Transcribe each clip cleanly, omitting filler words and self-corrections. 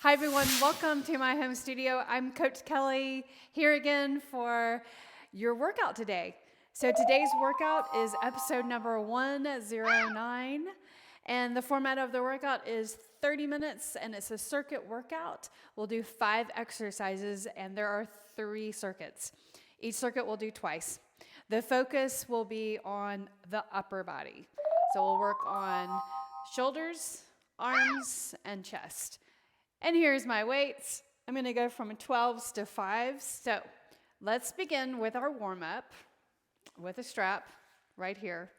Hi everyone, welcome to my home studio. I'm Coach Kelly here again for your workout today. So today's workout is episode number 109, and the format of the workout is 30 minutes, and it's a circuit workout. We'll do 5 exercises, and there are 3 circuits. Each circuit we'll do twice. The focus will be on the upper body. So we'll work on shoulders, arms, and chest. And here's my weights. I'm going to go from 12s to 5s. So let's begin with our warm-up with a strap right here.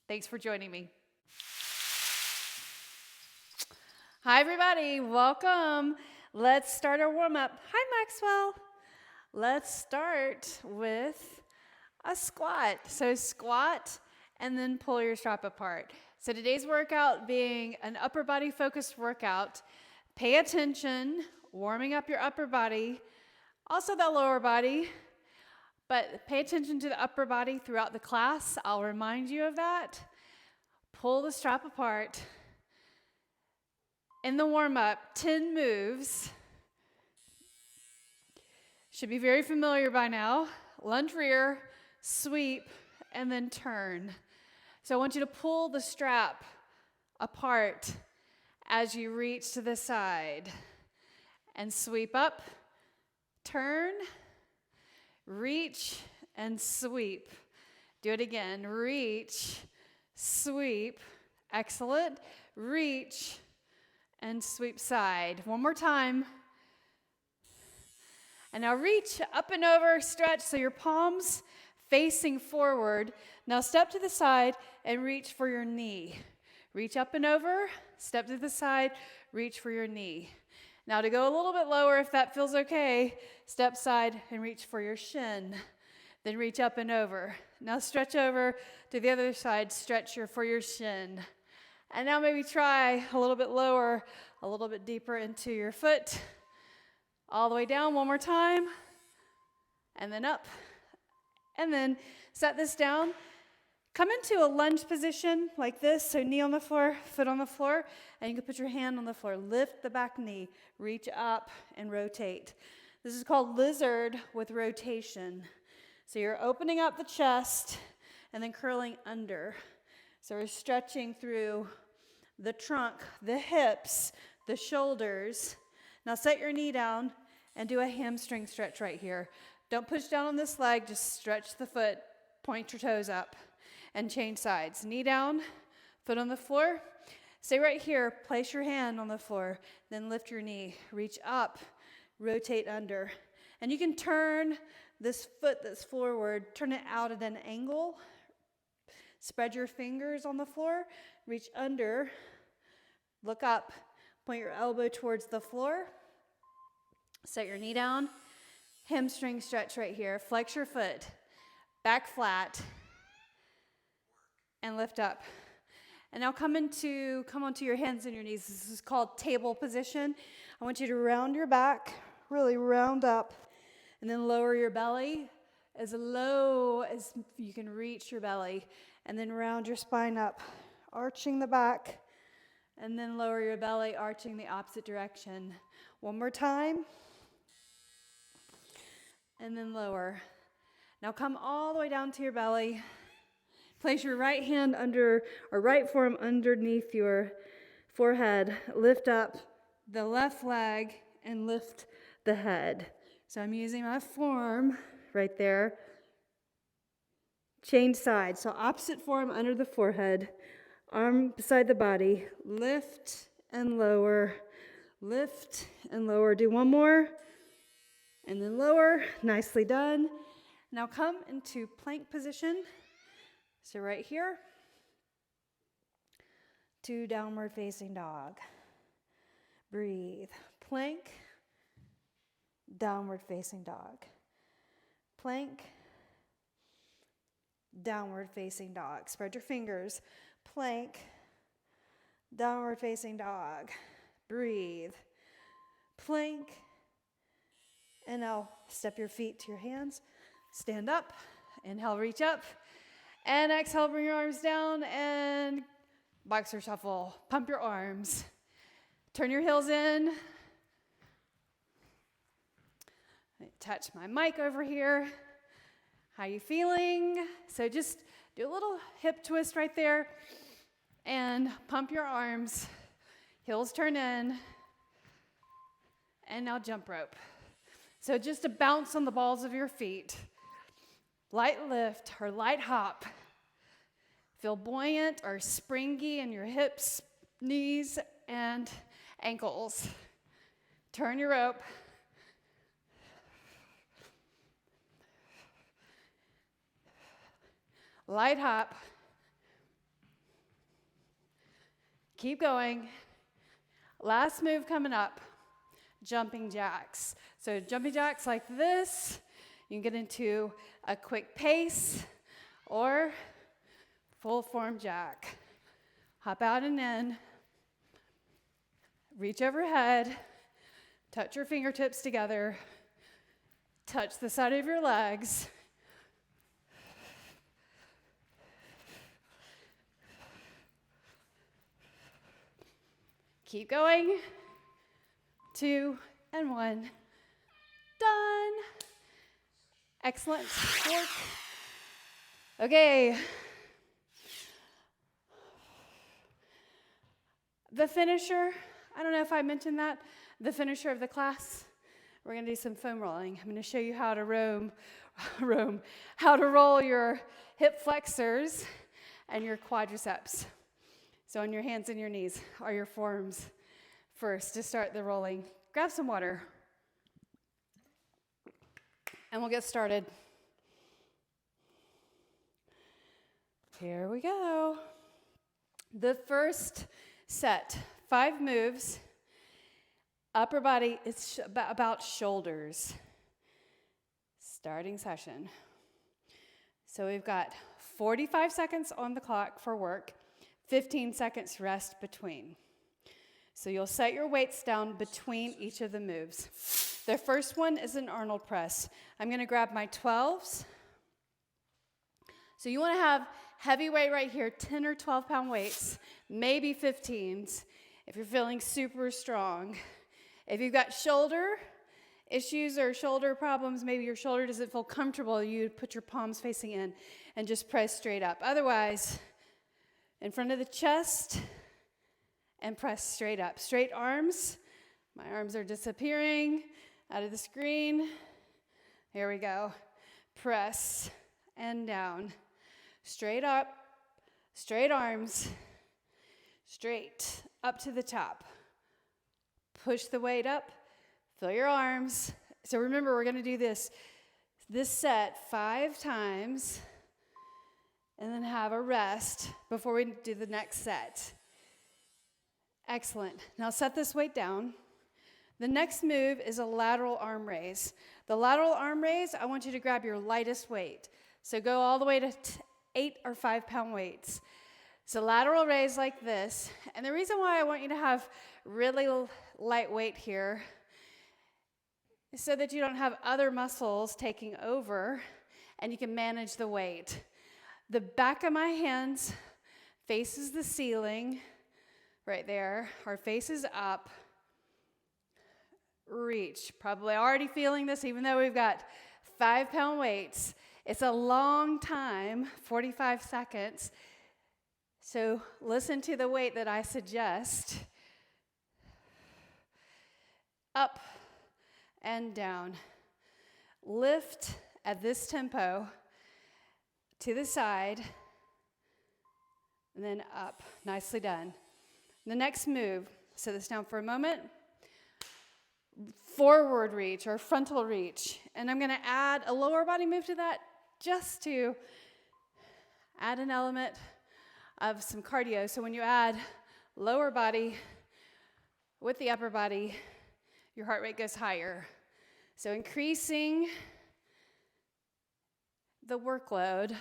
Thanks for joining me. Hi, everybody. Welcome. Let's start our warm-up. Hi, Maxwell. Let's start with a squat. So squat and then pull your strap apart. So today's workout being an upper body focused workout. Pay attention, warming up your upper body, also the lower body, but pay attention to the upper body throughout the class. I'll remind you of that. Pull the strap apart. In the warm-up, 10 moves. Should be very familiar by now. Lunge rear, sweep, and then turn. So I want you to pull the strap apart as you reach to the side and sweep up, turn, reach, and sweep. Do it again. Reach, sweep. Excellent. Reach, and sweep side. One more time. And now reach up and over, stretch so your palms facing forward. Now step to the side and reach for your knee. Reach up and over, step to the side, reach for your knee. Now to go a little bit lower, if that feels okay, step side and reach for your shin. Then reach up and over. Now stretch over to the other side, stretch for your shin. And now maybe try a little bit lower, a little bit deeper into your foot. All the way down one more time. And then up. And then set this down. Come into a lunge position like this, so knee on the floor, foot on the floor, and you can put your hand on the floor. Lift the back knee, reach up, and rotate. This is called lizard with rotation. So you're opening up the chest and then curling under. So we're stretching through the trunk, the hips, the shoulders. Now set your knee down and do a hamstring stretch right here. Don't push down on this leg, just stretch the foot, point your toes up. And change sides. Knee down, foot on the floor. Stay right here. Place your hand on the floor. Then lift your knee. Reach up. Rotate under. And you can turn this foot that's forward, turn it out at an angle. Spread your fingers on the floor. Reach under. Look up. Point your elbow towards the floor. Set your knee down. Hamstring stretch right here. Flex your foot. Back flat. And lift up. And now come onto your hands and your knees. This is called table position. I want you to round your back, really round up, and then lower your belly as low as you can reach your belly, and then round your spine up, arching the back, and then lower your belly, arching the opposite direction. One more time, and then lower. Now come all the way down to your belly. Place your right hand under, or right forearm underneath your forehead. Lift up the left leg and lift the head. So I'm using my forearm right there. Change sides. So opposite forearm under the forehead. Arm beside the body. Lift and lower. Lift and lower. Do one more. And then lower. Nicely done. Now come into plank position. So right here, to downward facing dog. Breathe. Plank, downward facing dog. Plank, downward facing dog. Spread your fingers. Plank, downward facing dog. Breathe. Plank, and now step your feet to your hands. Stand up. Inhale, reach up. And exhale, bring your arms down and boxer shuffle. Pump your arms. Turn your heels in. Touch my mic over here. How you feeling? So just do a little hip twist right there and pump your arms. Heels turn in. And now jump rope. So just a bounce on the balls of your feet. Light lift or light hop. Feel buoyant or springy in your hips, knees, and ankles. Turn your rope. Light hop. Keep going. Last move coming up, jumping jacks. So jumping jacks like this. You can get into a quick pace or full form jack. Hop out and in. Reach overhead. Touch your fingertips together. Touch the side of your legs. Keep going. 2 and 1. Done. Excellent work. Okay. The finisher, I don't know if I mentioned that, the finisher of the class, we're going to do some foam rolling. I'm going to show you how to how to roll your hip flexors and your quadriceps. So on your hands and your knees are your forearms first to start the rolling. Grab some water. And we'll get started. Here we go. The first set, 5 moves. Upper body, it's about shoulders. Starting session. So we've got 45 seconds on the clock for work, 15 seconds rest between. So you'll set your weights down between each of the moves. The first one is an Arnold press. I'm going to grab my 12s. So you want to have heavy weight right here, 10 or 12 pound weights, maybe 15s if you're feeling super strong. If you've got shoulder issues or shoulder problems, maybe your shoulder doesn't feel comfortable, you put your palms facing in and just press straight up. Otherwise, in front of the chest and press straight up. Straight arms. My arms are disappearing out of the screen. Here we go. Press and down. Straight up, straight arms, straight up to the top. Push the weight up, fill your arms. So remember, we're going to do this set 5 times and then have a rest before we do the next set. Excellent. Now set this weight down. The next move is a lateral arm raise. The lateral arm raise, I want you to grab your lightest weight. So go all the way to 8 or 5 pound weights. So lateral raise like this. And the reason why I want you to have really light weight here is so that you don't have other muscles taking over and you can manage the weight. The back of my hands faces the ceiling right there. Our face is up. Reach. Probably already feeling this even though we've got 5 pound weights. It's a long time, 45 seconds. So listen to the weight that I suggest. Up and down. Lift at this tempo to the side and then up. Nicely done. The next move, set this down for a moment. Forward reach or frontal reach. And I'm going to add a lower body move to that just to add an element of some cardio. So when you add lower body with the upper body, your heart rate goes higher. So increasing the workload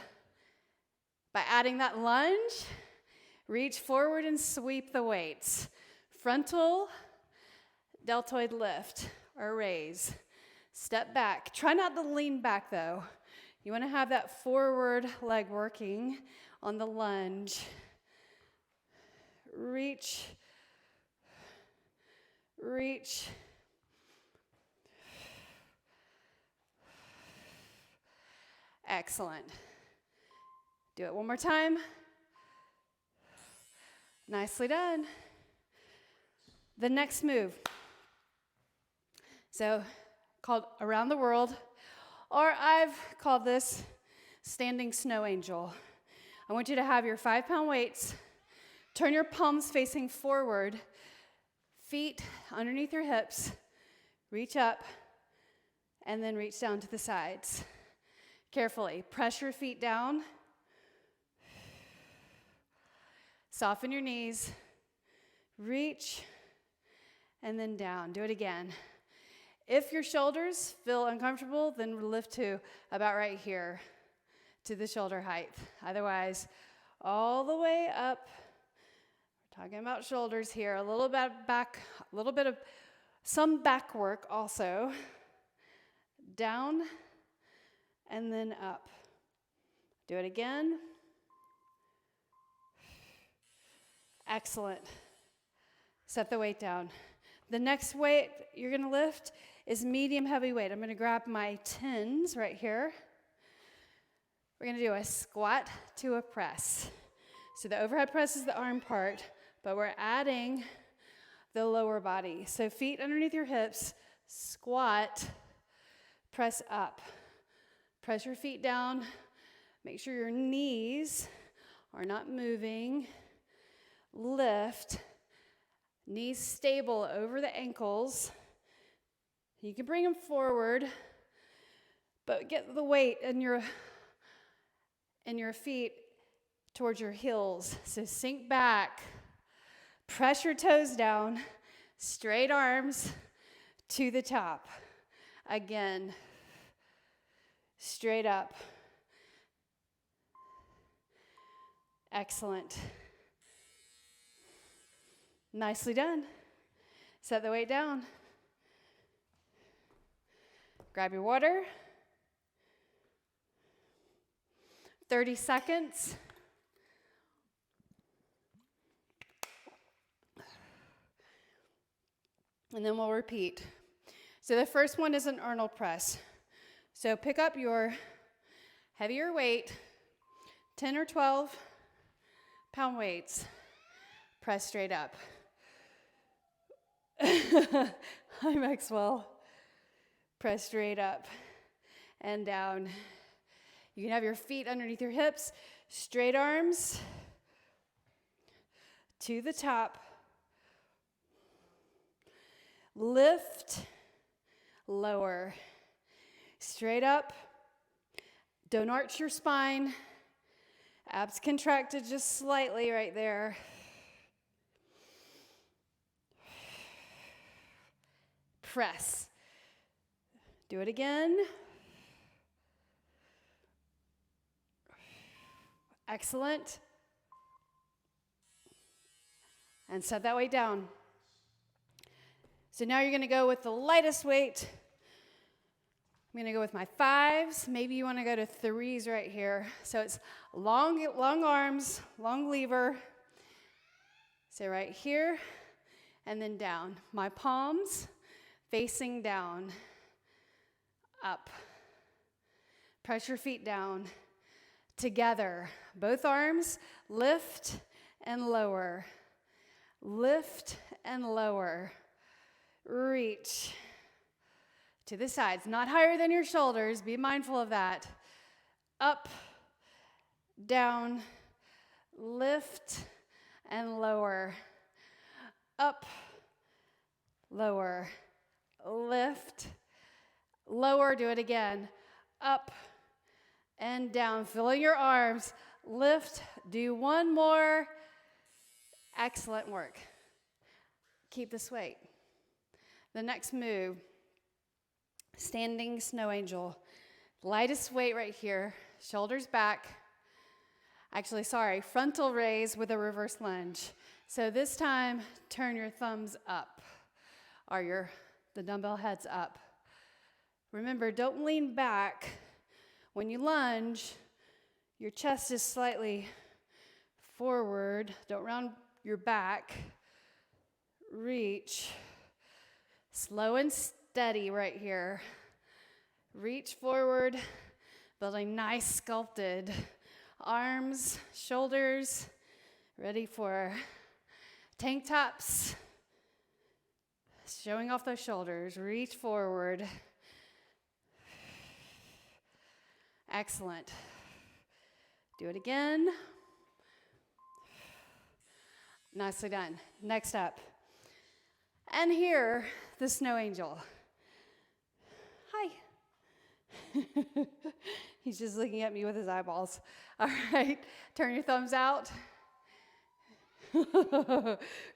by adding that lunge, reach forward and sweep the weights. Frontal deltoid lift or raise. Step back. Try not to lean back though. You want to have that forward leg working on the lunge. Reach. reach. Excellent. Do it one more time. Nicely done. The next move, so called Around the World, or I've called this Standing Snow Angel. I want you to have your 5-pound weights, turn your palms facing forward, feet underneath your hips, reach up, and then reach down to the sides. Carefully, press your feet down, soften your knees, reach, and then down. Do it again. If your shoulders feel uncomfortable, then lift to about right here to the shoulder height. Otherwise, all the way up. We're talking about shoulders here. A little bit back, a little bit of some back work also. Down and then up. Do it again. Excellent. Set the weight down. The next weight you're going to lift is medium heavy weight. I'm going to grab my 10s right here. We're going to do a squat to a press. So the overhead press is the arm part, but we're adding the lower body. So feet underneath your hips, squat, press up. Press your feet down. Make sure your knees are not moving. Lift. Knees stable over the ankles. You can bring them forward, but get the weight in your feet towards your heels. So sink back, press your toes down, straight arms to the top. Again, straight up. Excellent. Nicely done. Set the weight down. Grab your water. 30 seconds. And then we'll repeat. So the first one is an Arnold press. So pick up your heavier weight, 10 or 12 pound weights. Press straight up. Hi, Maxwell. Press straight up and down. You can have your feet underneath your hips, straight arms to the top. Lift, lower, straight up. Don't arch your spine. Abs contracted just slightly right there. Press. Do it again. Excellent. And set that weight down. So now you're going to go with the lightest weight. I'm going to go with my 5s. Maybe you want to go to 3s right here. So it's long arms, long lever. So right here and then down. My palms facing down, up. Press your feet down. Together, both arms, lift and lower. Lift and lower. Reach to the sides, not higher than your shoulders. Be mindful of that. Up, down, lift and lower. Up, lower. Lift, lower, do it again. Up and down, filling your arms. Lift, do one more. Excellent work. Keep this weight. The next move, standing snow angel. Lightest weight right here, shoulders back. Actually, sorry, frontal raise with a reverse lunge. So this time, turn your thumbs up, or the dumbbell heads up. Remember, don't lean back. When you lunge, your chest is slightly forward. Don't round your back. Reach. Slow and steady right here. Reach forward, building nice sculpted arms, shoulders, ready for tank tops. Showing off those shoulders. Reach forward. Excellent. Do it again. Nicely done. Next up. And here, the snow angel. Hi. He's just looking at me with his eyeballs. All right, turn your thumbs out.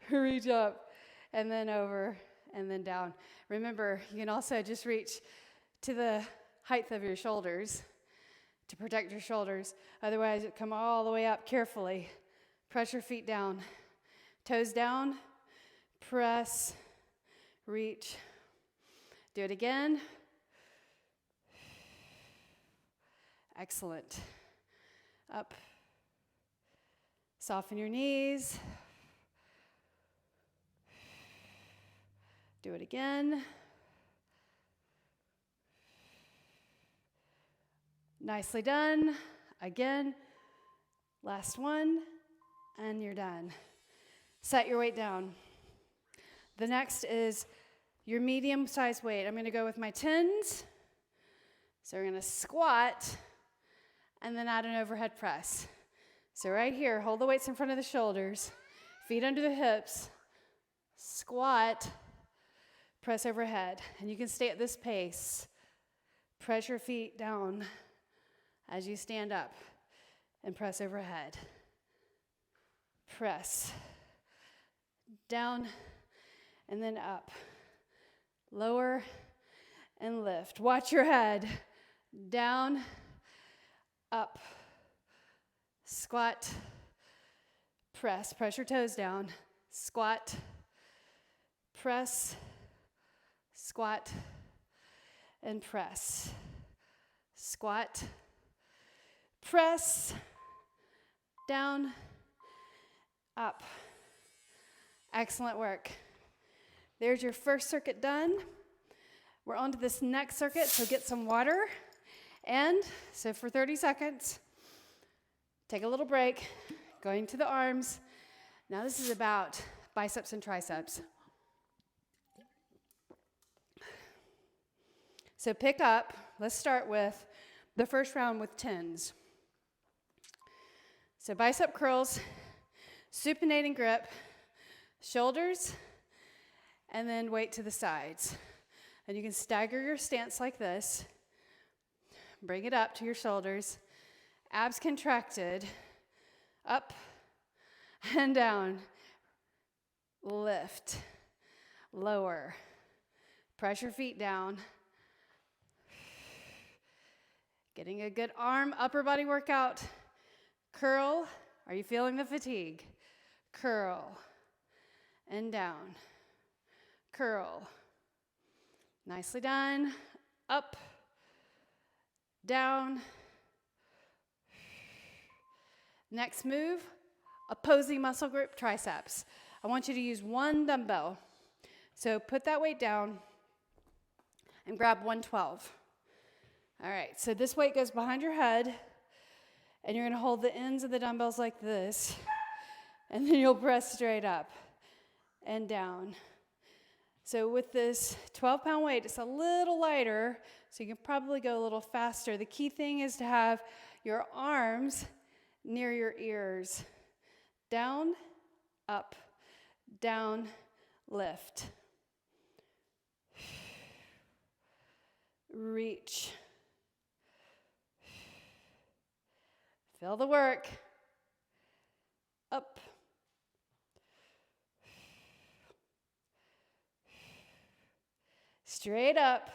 Reach up, and then over, and then down. Remember, you can also just reach to the height of your shoulders to protect your shoulders. Otherwise, come all the way up carefully. Press your feet down. Toes down. Press. Reach. Do it again. Excellent. Up. Soften your knees. Do it again. Nicely done. Again. Last one. And you're done. Set your weight down. The next is your medium-sized weight. I'm going to go with my 10s. So we're going to squat and then add an overhead press. So right here, hold the weights in front of the shoulders, feet under the hips, squat, press overhead. And you can stay at this pace. Press your feet down as you stand up and press overhead. Press. Down and then up. Lower and lift. Watch your head. Down, up. Squat, press. Press your toes down. Squat, press, squat, and press. Squat, press, down, up. Excellent work. There's your first circuit done. We're on to this next circuit, so get some water. And so for 30 seconds, take a little break, going to the arms. Now this is about biceps and triceps. So pick up, let's start with the first round with 10s. So bicep curls, supinating grip, shoulders, and then weight to the sides. And you can stagger your stance like this. Bring it up to your shoulders. Abs contracted. Up and down. Lift. Lower. Press your feet down. Getting a good arm, upper body workout. Curl. Are you feeling the fatigue? Curl. And down. Curl. Nicely done. Up. Down. Next move, opposing muscle group, triceps. I want you to use one dumbbell. So put that weight down and grab 112. All right, so this weight goes behind your head, and you're gonna hold the ends of the dumbbells like this, and then you'll press straight up and down. So with this 12-pound weight, it's a little lighter, so you can probably go a little faster. The key thing is to have your arms near your ears. Down, up, down, lift. Reach. Feel the work. Up. Straight up.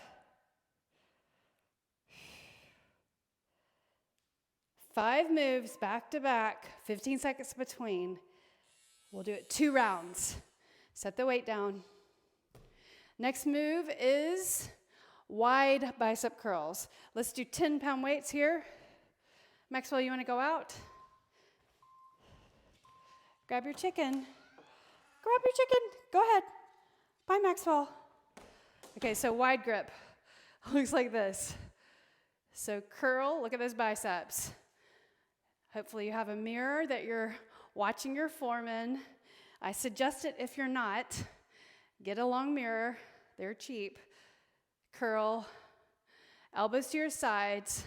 5 moves back to back, 15 seconds between. We'll do it 2 rounds. Set the weight down. Next move is wide bicep curls. Let's do 10-pound weights here. Maxwell, you want to go out? Grab your chicken. Grab your chicken. Go ahead. Bye, Maxwell. Okay, so wide grip looks like this. So curl, look at those biceps. Hopefully you have a mirror that you're watching your form in. I suggest it if you're not. Get a long mirror, they're cheap. Curl, elbows to your sides,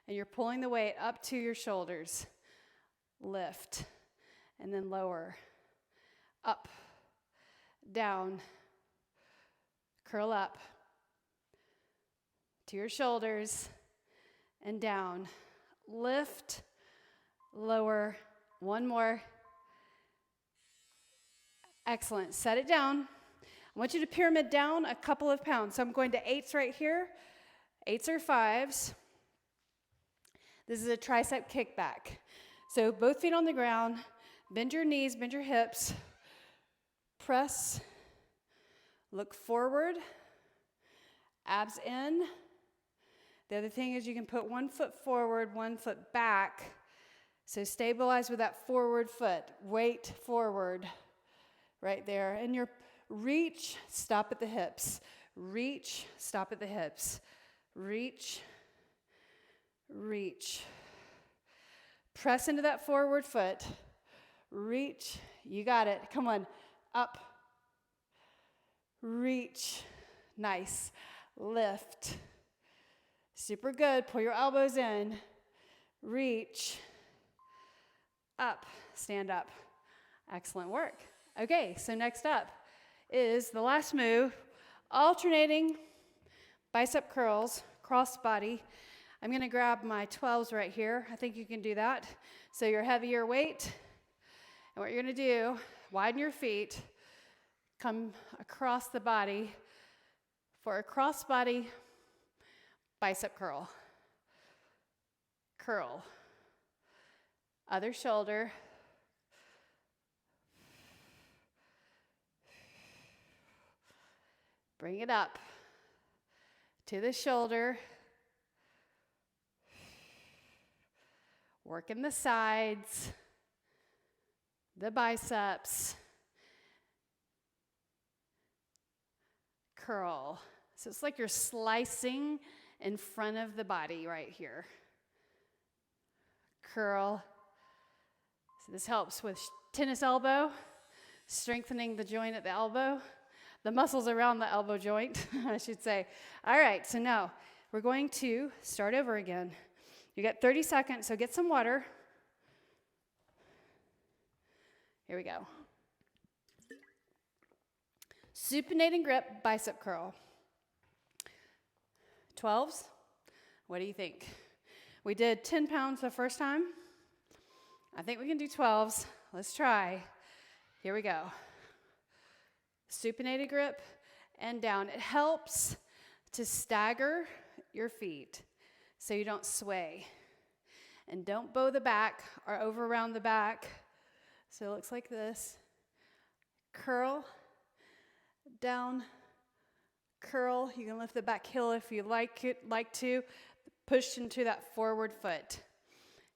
and you're pulling the weight up to your shoulders. Lift, and then lower, up, down, curl up to your shoulders, and down. Lift, lower, one more. Excellent, set it down. I want you to pyramid down a couple of pounds. So I'm going to 8s right here. 8s or 5s. This is a tricep kickback. So both feet on the ground, bend your knees, bend your hips, press, look forward, abs in. The other thing is you can put one foot forward, one foot back. So stabilize with that forward foot, weight forward, right there. And your reach, stop at the hips. Reach, stop at the hips. Reach, reach. Press into that forward foot. Reach, you got it. Come on, up. Reach, nice. Lift. Super good. Pull your elbows in. Reach, up, stand up. Excellent work. Okay, so next up is the last move, alternating bicep curls, cross body. I'm going to grab my 12s right here. I think you can do that. So your heavier weight. And what you're going to do, widen your feet, come across the body for a cross body bicep curl. Curl. Other shoulder. Bring it up to the shoulder. Working the sides, the biceps. Curl. So it's like you're slicing in front of the body right here. Curl. So this helps with tennis elbow, strengthening the joint at the elbow. The muscles around the elbow joint, I should say. All right, so now we're going to start over again. You got 30 seconds, so get some water. Here we go. Supinating grip, bicep curl. 12s, what do you think? We did 10 pounds the first time. I think we can do 12s. Let's try. Here we go. Supinated grip and down. It helps to stagger your feet so you don't sway. And don't bow the back or over around the back. So it looks like this. Curl, down, curl. You can lift the back heel if you like to. Push into that forward foot.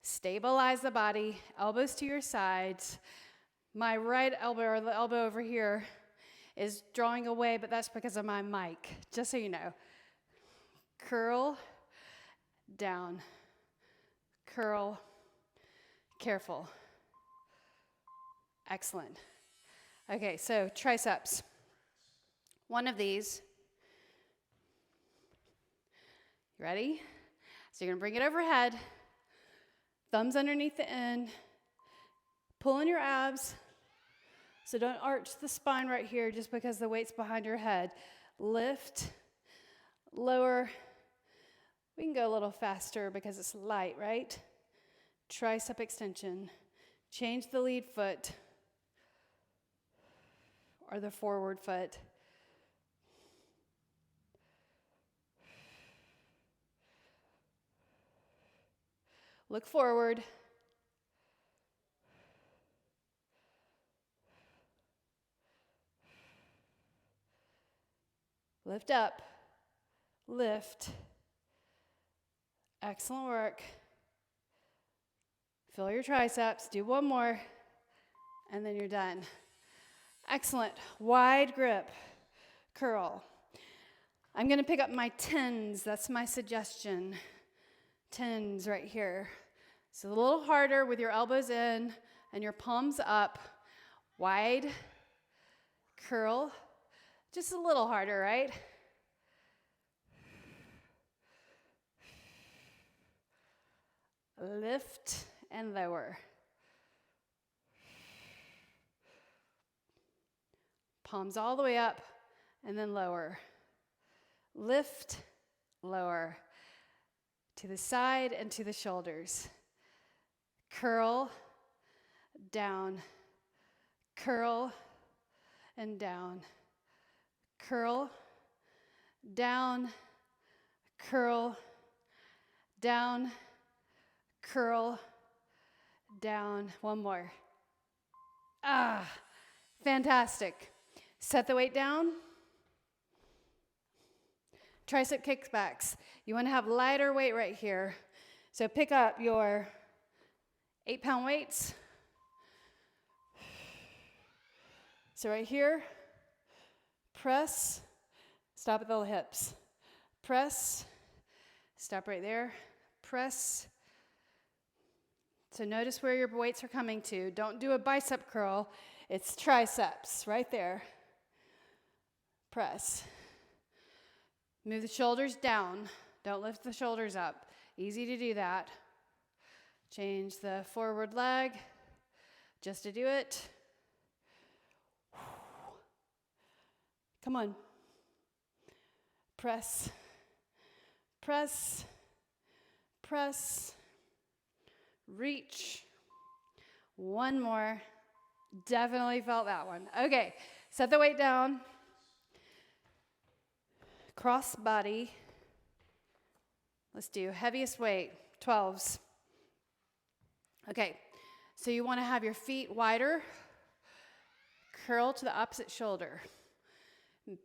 Stabilize the body, elbows to your sides. My right elbow, or the elbow over here, is drawing away, but that's because of my mic, just so you know. Curl, down, curl, careful. Excellent. Okay, so triceps. One of these. You ready? So you're gonna bring it overhead, thumbs underneath the end, pull in your abs. So don't arch the spine right here just because the weight's behind your head. Lift, lower. We can go a little faster because it's light, right? Tricep extension. Change the lead foot or the forward foot. Look forward. Lift up, lift. Excellent work. Fill your triceps, do one more, and then you're done. Excellent. Wide grip, curl. I'm going to pick up my 10s. That's my suggestion. 10s right here. So a little harder with your elbows in and your palms up. Wide. Curl. Just a little harder, right? Lift and lower. Palms all the way up and then lower. Lift, lower. To the side and to the shoulders. Curl, down. Curl and down. Curl, down. Curl, down. Curl, down. One more. Fantastic. Set the weight down. Tricep kickbacks. You want to have lighter weight right here. So pick up your 8-pound weights. So right here, press, stop at the hips. Press, stop right there. Press. So notice where your weights are coming to. Don't do a bicep curl. It's triceps right there. Press. Move the shoulders down. Don't lift the shoulders up. Easy to do that. Change the forward leg just to do it. Come on. Press. Press. Press. Reach. One more. Definitely felt that one. Okay, set the weight down. Cross body. Let's do heaviest weight, 12s. Okay, so you want to have your feet wider. Curl to the opposite shoulder.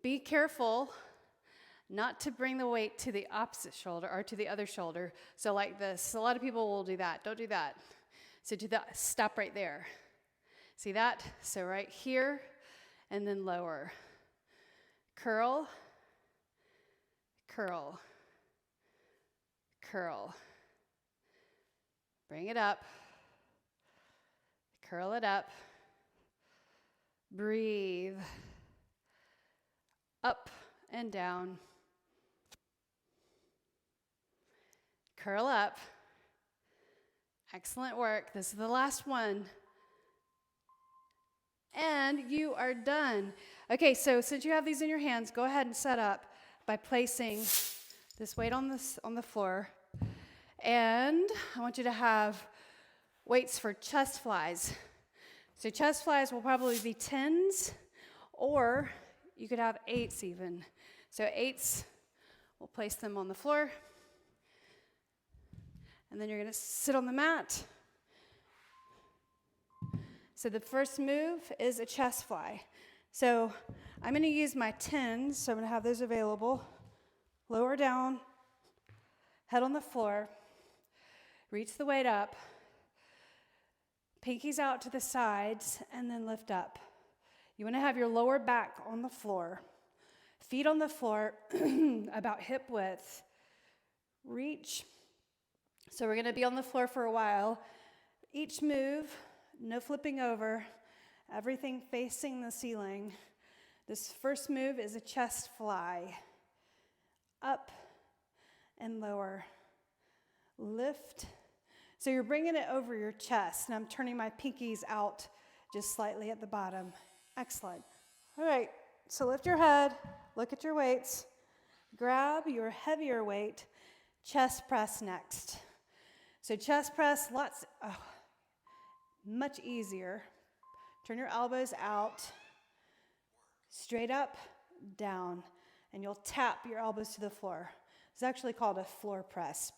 Be careful not to bring the weight to the opposite shoulder or to the other shoulder. So like this. A lot of people will do that. Don't do that. So do that. Stop right there. See that? So right here and then lower. Curl. Curl. Curl. Bring it up. Curl it up. Breathe. Up and down. Curl up. Excellent work. This is the last one. And you are done. Okay, so since you have these in your hands, go ahead and set up by placing this weight on the floor. And I want you to have weights for chest flies. So chest flies will probably be 10s, or you could have 8s even. So 8s, we'll place them on the floor. And then you're going to sit on the mat. So the first move is a chest fly. So I'm going to use my 10s, so I'm going to have those available. Lower down, head on the floor, reach the weight up, pinkies out to the sides, and then lift up. You want to have your lower back on the floor, feet on the floor, about hip width. Reach. So we're going to be on the floor for a while. Each move, no flipping over, everything facing the ceiling. This first move is a chest fly. Up and lower. Lift. So you're bringing it over your chest, and I'm turning my pinkies out just slightly at the bottom. Excellent. All right, so lift your head, look at your weights, grab your heavier weight, chest press next. So chest press, much easier. Turn your elbows out, straight up, down, and you'll tap your elbows to the floor. It's actually called a floor press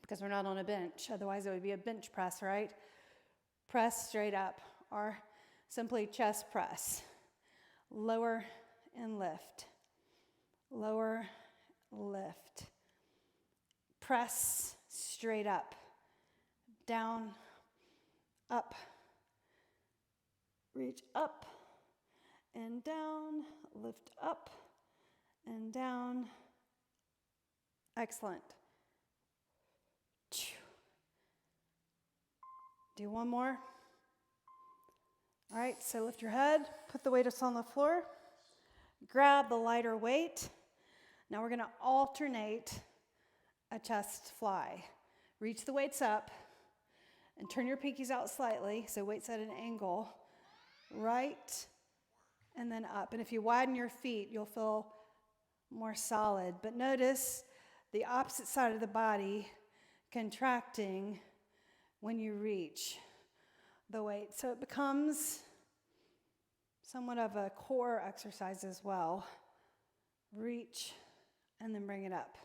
because we're not on a bench. Otherwise, it would be a bench press, right? Press straight up, or simply chest press. Lower and lift. Lower, lift. Press straight up, down, up. Reach up and down, lift up and down. Excellent. Do one more. All right, so lift your head, put the weight on the floor, grab the lighter weight. Now we're going to alternate a chest fly. Reach the weights up and turn your pinkies out slightly, so weights at an angle, right and then up. And if you widen your feet, you'll feel more solid. But notice the opposite side of the body contracting when you reach the weight. So it becomes somewhat of a core exercise as well. Reach and then bring it up.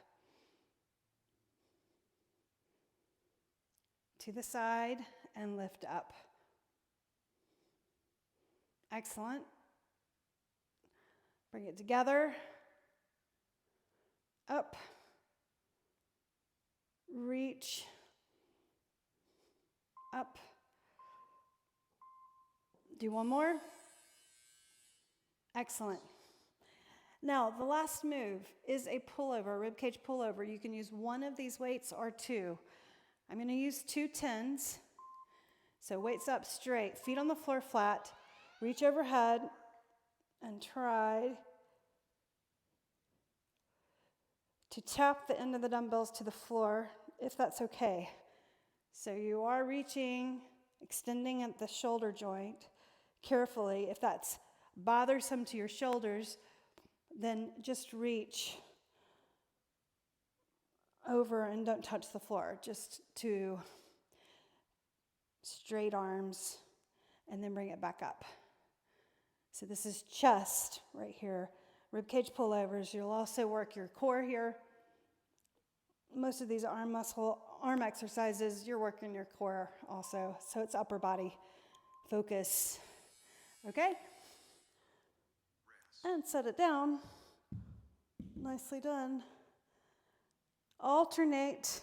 To the side and lift up. Excellent. Bring it together. Up. Reach. Up. Do one more. Excellent. Now, the last move is a pullover, ribcage pullover. You can use one of these weights or two. I'm going to use 2 10s. So weights up straight, feet on the floor flat, reach overhead, and try to tap the end of the dumbbells to the floor, if that's okay. So you are reaching, extending at the shoulder joint carefully. If that's bothersome to your shoulders, then just reach over and don't touch the floor, just to straight arms and then bring it back up. So this is chest right here, ribcage pullovers. You'll also work your core here. Most of these arm exercises, you're working your core also, so it's upper body focus. Okay? And set it down. Nicely done. Alternate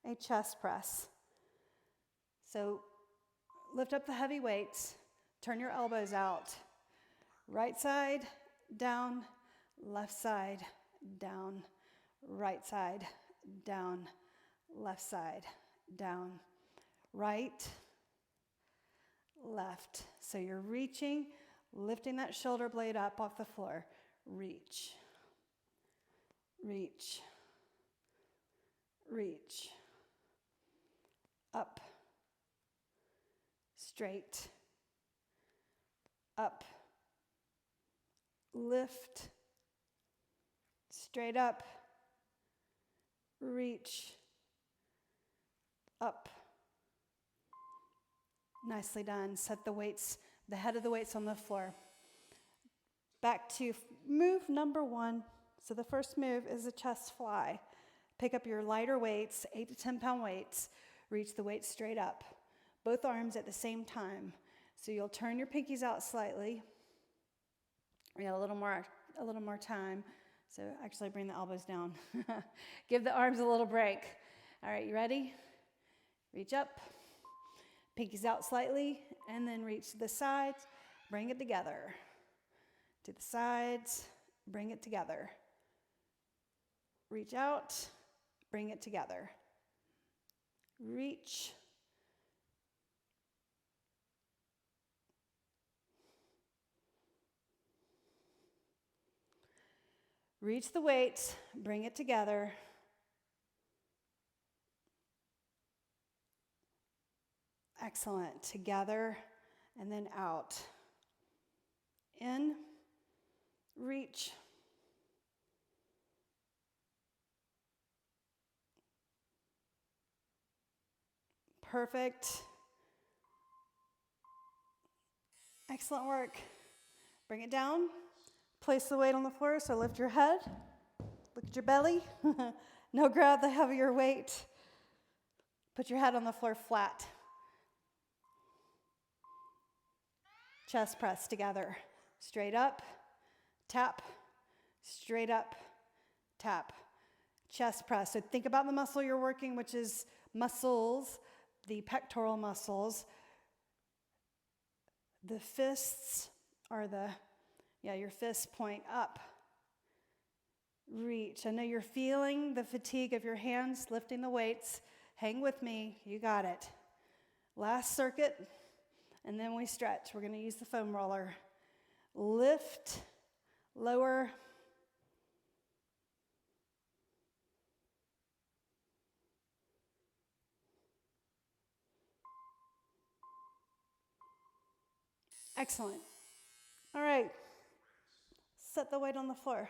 a chest press. So lift up the heavy weights, turn your elbows out. Right side, down, left side, down, right side, down, left side, down, right, left. So you're reaching, lifting that shoulder blade up off the floor. Reach, reach, reach, up, straight, up, lift, straight up, reach, up. Nicely done. Set the weights, the head of the weights on the floor. Back to move number 1. So the first move is a chest fly. Pick up your lighter weights, 8 to 10 pound weights. Reach the weights straight up. Both arms at the same time. So you'll turn your pinkies out slightly. We got a little more time. So actually bring the elbows down. Give the arms a little break. All right, you ready? Reach up. Pinkies out slightly, and then reach to the sides. Bring it together. To the sides, bring it together. Reach out, bring it together. Reach. Reach the weights, bring it together. Excellent. Together and then out. In, reach. Perfect. Excellent work. Bring it down. Place the weight on the floor, so lift your head. Look at your belly. No, grab the heavier weight. Put your head on the floor flat. Chest press together. Straight up, tap, straight up, tap. Chest press. So think about the muscle you're working, which is muscles, the pectoral muscles. The fists are your fists point up. reach. I know you're feeling the fatigue of your hands lifting the weights. Hang with me. You got it. Last circuit, and then we stretch. We're going to use the foam roller. Lift, lower. Excellent. All right. Set the weight on the floor.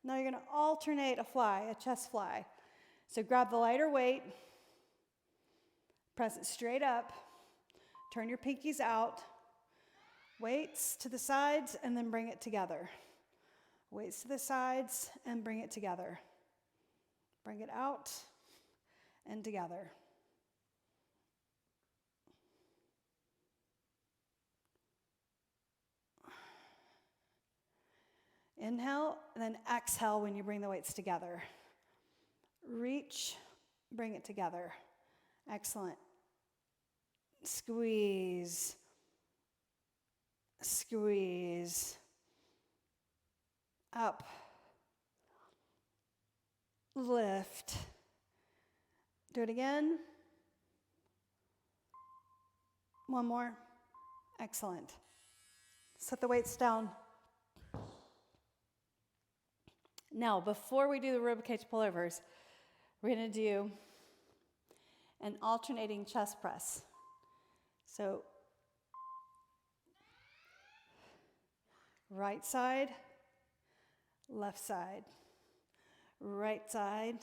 Now you're going to alternate a fly, a chest fly. So grab the lighter weight, press it straight up, turn your pinkies out, weights to the sides, and then bring it together. Weights to the sides and bring it together. Bring it out and together. Inhale, and then exhale when you bring the weights together. Reach, bring it together. Excellent. Squeeze. Squeeze. Up. Lift. Do it again. One more. Excellent. Set the weights down. Now, before we do the ribcage pullovers, we're going to do an alternating chest press. So, right side, left side, right side,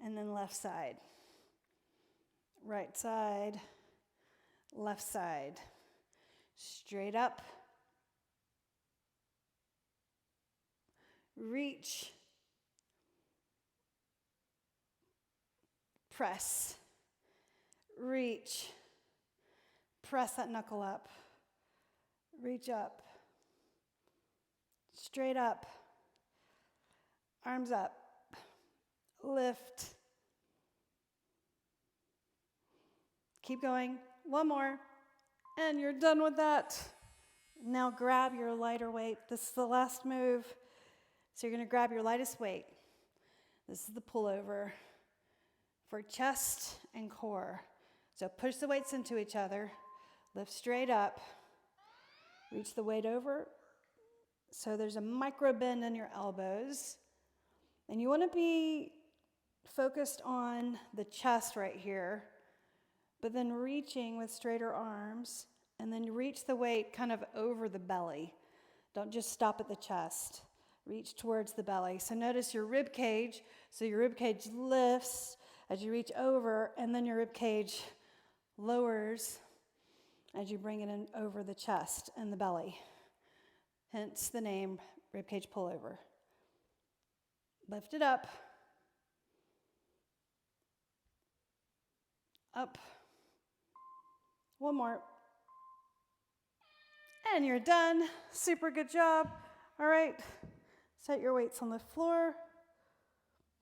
and then left side. Right side, left side. Straight up. Reach. Press. Reach. Press that knuckle up. Reach up. Straight up. Arms up. Lift. Keep going. One more. And you're done with that. Now grab your lighter weight. This is the last move. So you're going to grab your lightest weight. This is the pullover for chest and core. So push the weights into each other. Lift straight up. Reach the weight over. So there's a micro bend in your elbows. And you want to be focused on the chest right here, but then reaching with straighter arms, and then reach the weight kind of over the belly. Don't just stop at the chest. Reach towards the belly. So notice your rib cage. So your rib cage lifts as you reach over, and then your rib cage lowers as you bring it in over the chest and the belly. Hence the name rib cage pullover. Lift it up. Up. One more. And you're done. Super good job. All right. Set your weights on the floor.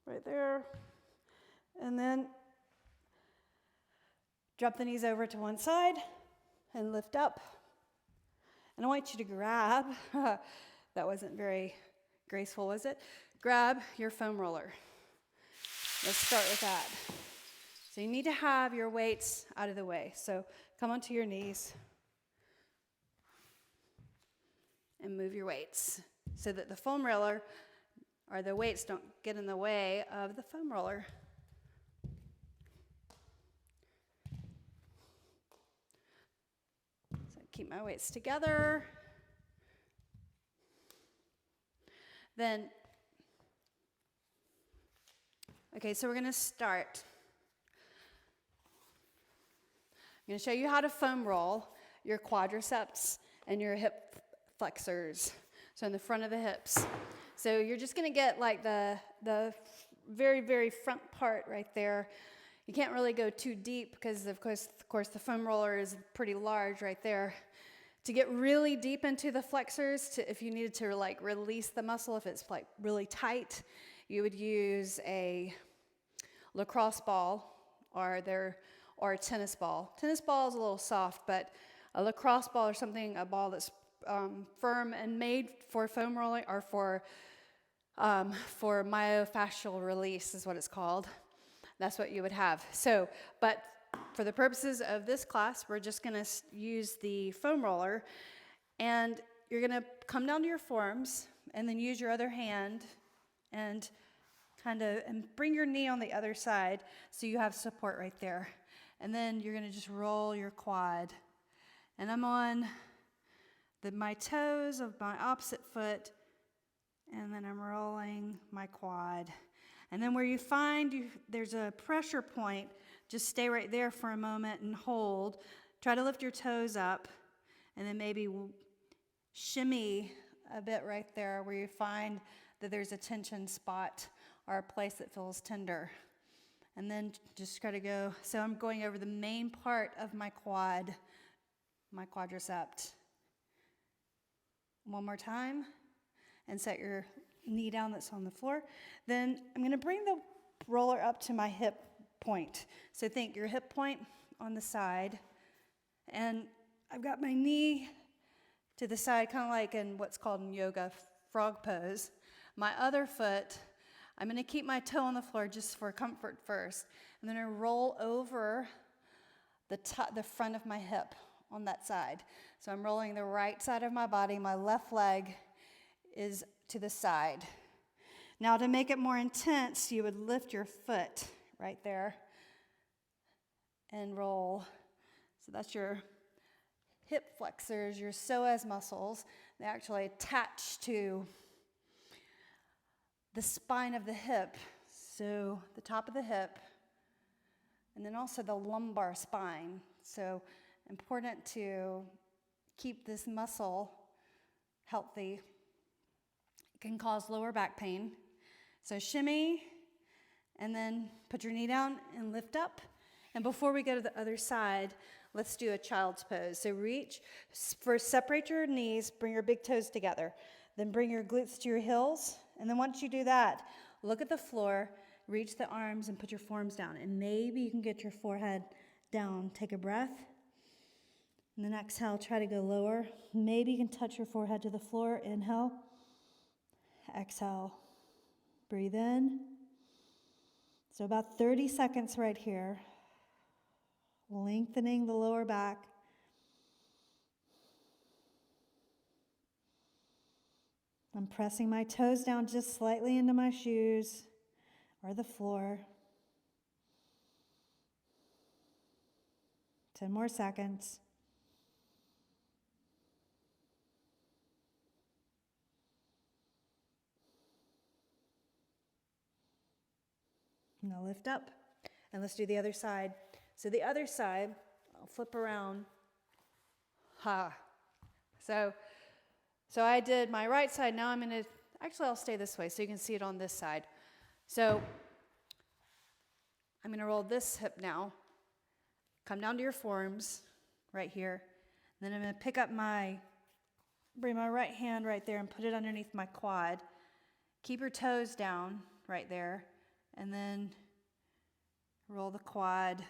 Right there. And then drop the knees over to one side and lift up. And I want you to grab, that wasn't very graceful, was it? Grab your foam roller. Let's start with that. So you need to have your weights out of the way. So come onto your knees and move your weights so that the foam roller or the weights don't get in the way of the foam roller. So keep my weights together. Then, okay, so we're going to start. I'm going to show you how to foam roll your quadriceps and your hip flexors. So in the front of the hips. So you're just going to get like the very, very front part right there. You can't really go too deep because, of course, the foam roller is pretty large right there. To get really deep into the flexors, if you needed to like release the muscle, if it's like really tight, you would use a lacrosse ball or a tennis ball. Tennis ball is a little soft, but a lacrosse ball or something, a ball that's firm and made for foam rolling or for for myofascial release is what it's called. That's what you would have. So, but for the purposes of this class, we're just going to use the foam roller, and you're going to come down to your forearms and then use your other hand and and bring your knee on the other side so you have support right there. And then you're going to just roll your quad. And I'm on my toes of my opposite foot, and then I'm rolling my quad. And then where you find there's a pressure point, just stay right there for a moment and hold. Try to lift your toes up, and then maybe shimmy a bit right there where you find that there's a tension spot or a place that feels tender. And then just try to go. So I'm going over the main part of my quad, my quadriceps. One more time. And set your knee down that's on the floor. Then I'm going to bring the roller up to my hip point. So think your hip point on the side. And I've got my knee to the side, kind of like in what's called in yoga, frog pose. My other foot, I'm going to keep my toe on the floor just for comfort first. And then I roll over the front of my hip on that side. So I'm rolling the right side of my body. My left leg is to the side. Now to make it more intense, you would lift your foot right there and roll. So that's your hip flexors, your psoas muscles. They actually attach to the spine of the hip, so the top of the hip, and then also the lumbar spine. So important to keep this muscle healthy. It can cause lower back pain. So shimmy, and then put your knee down and lift up. And before we go to the other side, let's do a child's pose. So reach, first separate your knees, bring your big toes together. Then bring your glutes to your heels. And then once you do that, look at the floor, reach the arms, and put your forearms down. And maybe you can get your forehead down. Take a breath. And then exhale, try to go lower. Maybe you can touch your forehead to the floor. Inhale. Exhale. Breathe in. So about 30 seconds right here. Lengthening the lower back. I'm pressing my toes down just slightly into my shoes or the floor. 10 more seconds. Now lift up, and let's do the other side. So the other side, I'll flip around. So I did my right side. Now I'm going to, actually I'll stay this way so you can see it on this side. So I'm going to roll this hip now. Come down to your forearms right here. Then I'm going to pick up bring my right hand right there and put it underneath my quad. Keep your toes down right there. And then roll the quad.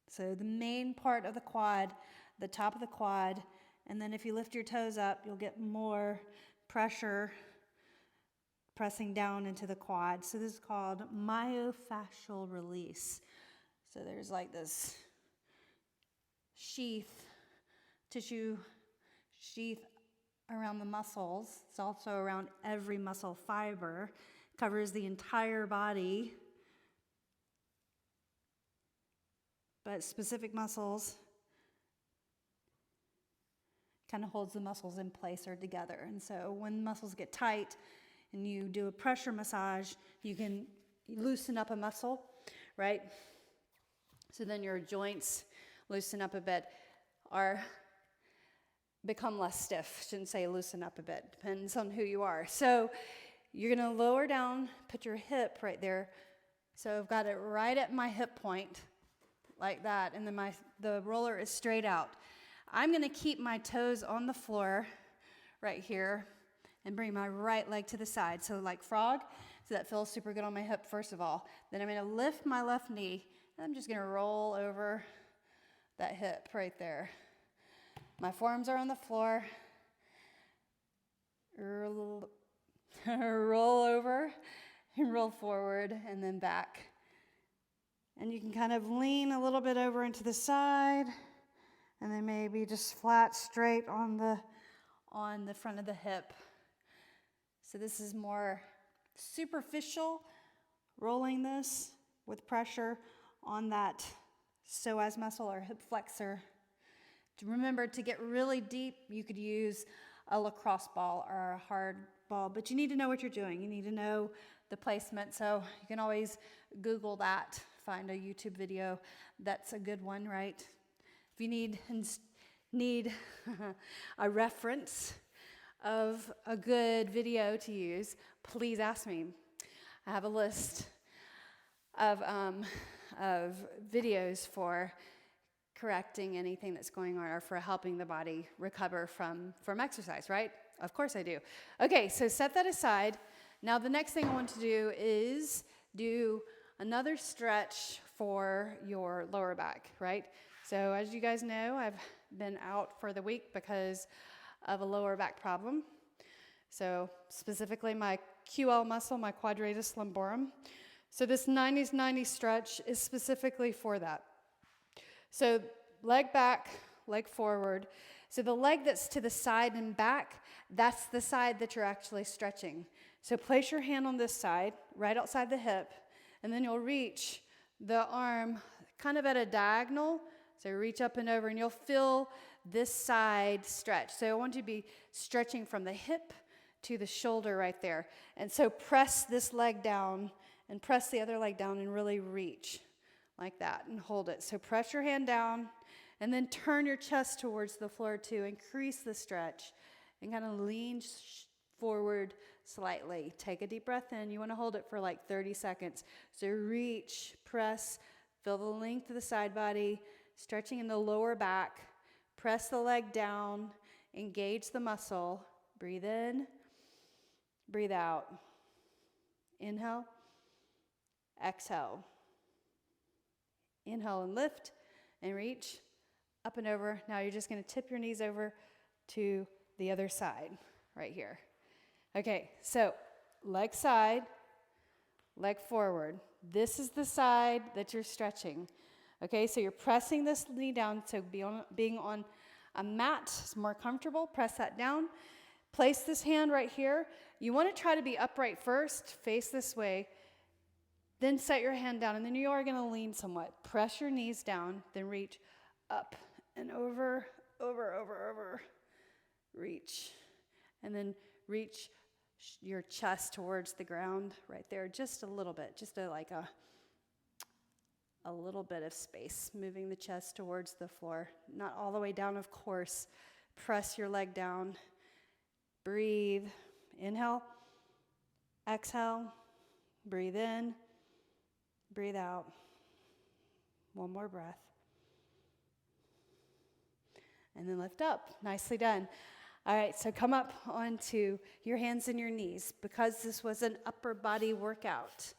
So the main part of the quad, the top of the quad, and then if you lift your toes up, you'll get more pressure pressing down into the quad. So this is called myofascial release. So there's like this tissue sheath around the muscles. It's also around every muscle fiber. Covers the entire body. But specific muscles kind of holds the muscles in place or together. And so when muscles get tight and you do a pressure massage, you can loosen up a muscle, right? So then your joints loosen up a bit or become less stiff. Shouldn't say loosen up a bit. Depends on who you are. So you're going to lower down, put your hip right there. So I've got it right at my hip point, like that, and then the roller is straight out. I'm going to keep my toes on the floor right here and bring my right leg to the side. So like frog, so that feels super good on my hip first of all. Then I'm going to lift my left knee, and I'm just going to roll over that hip right there. My forearms are on the floor. roll over and roll forward and then back. And you can kind of lean a little bit over into the side and then maybe just flat straight on the front of the hip. So this is more superficial, rolling this with pressure on that psoas muscle or hip flexor. Remember, to get really deep, you could use a lacrosse ball or a hard ball, but you need to know what you're doing. You need to know the placement, so you can always Google that, find a YouTube video. That's a good one, right? If you need a reference of a good video to use, please ask me. I have a list of videos for correcting anything that's going on or for helping the body recover from exercise, right? Of course I do. Okay, so set that aside. Now the next thing I want to do is do another stretch for your lower back, right? So as you guys know, I've been out for the week because of a lower back problem. So specifically my QL muscle, my quadratus lumborum. So this 90s-90 stretch is specifically for that. So leg back, leg forward. So the leg that's to the side and back, that's the side that you're actually stretching. So place your hand on this side, right outside the hip, and then you'll reach the arm kind of at a diagonal. So reach up and over, and you'll feel this side stretch. So I want you to be stretching from the hip to the shoulder right there. And so press this leg down and press the other leg down and really reach like that and hold it. So press your hand down and then turn your chest towards the floor to increase the stretch and kind of lean forward slightly. Take a deep breath in. You want to hold it for like 30 seconds. So reach, press, feel the length of the side body, stretching in the lower back. Press the leg down, engage the muscle. Breathe in, breathe out. Inhale, exhale. Inhale and lift and reach up and over. Now you're just going to tip your knees over to the other side right here. Okay, so leg side, leg forward. This is the side that you're stretching. Okay, so you're pressing this knee down, so being on a mat is more comfortable. Press that down. Place this hand right here. You want to try to be upright first, face this way. Then set your hand down, and then you are going to lean somewhat. Press your knees down, then reach up and over, over, over, over. Reach. And then reach your chest towards the ground right there, just a little bit, just a little bit of space, moving the chest towards the floor. Not all the way down, of course. Press your leg down. Breathe. Inhale. Exhale. Breathe in. Breathe out. One more breath. And then lift up. Nicely done. All right, so come up onto your hands and your knees. Because this was an upper body workout,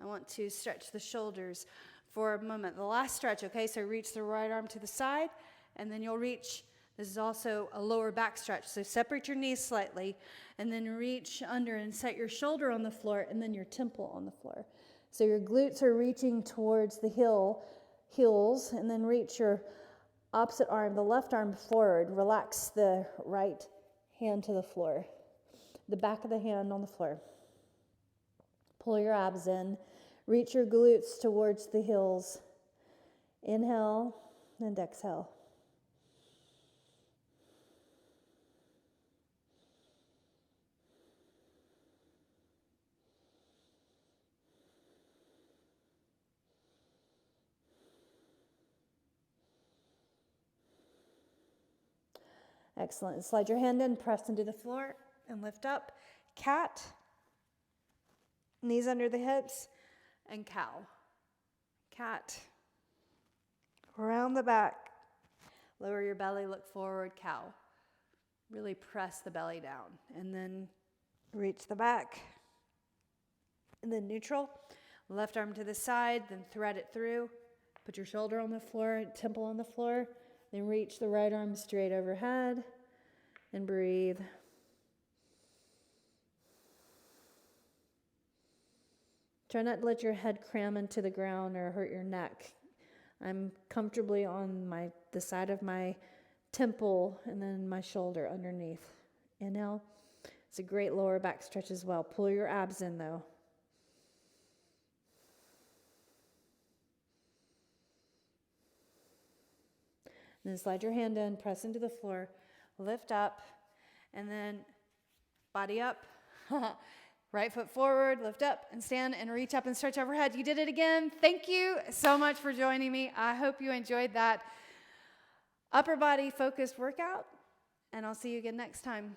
I want to stretch the shoulders for a moment. The last stretch, okay, so reach the right arm to the side, and then you'll reach, this is also a lower back stretch, so separate your knees slightly, and then reach under and set your shoulder on the floor, and then your temple on the floor. So your glutes are reaching towards the heels, and then reach your opposite arm, the left arm forward. Relax the right hand to the floor, the back of the hand on the floor. Pull your abs in. Reach your glutes towards the heels. Inhale and exhale. Excellent. Slide your hand in, press into the floor, and lift up. Cat, knees under the hips, and cow. Cat. Around the back. Lower your belly, look forward, cow. Really press the belly down. And then reach the back. And then neutral. Left arm to the side, then thread it through. Put your shoulder on the floor, temple on the floor. Then reach the right arm straight overhead and breathe. Try not to let your head cram into the ground or hurt your neck. I'm comfortably on the side of my temple and then my shoulder underneath. Inhale. It's a great lower back stretch as well. Pull your abs in though. And then slide your hand in, press into the floor, lift up, and then body up. Right foot forward, lift up and stand and reach up and stretch overhead. You did it again. Thank you so much for joining me. I hope you enjoyed that upper body focused workout, and I'll see you again next time.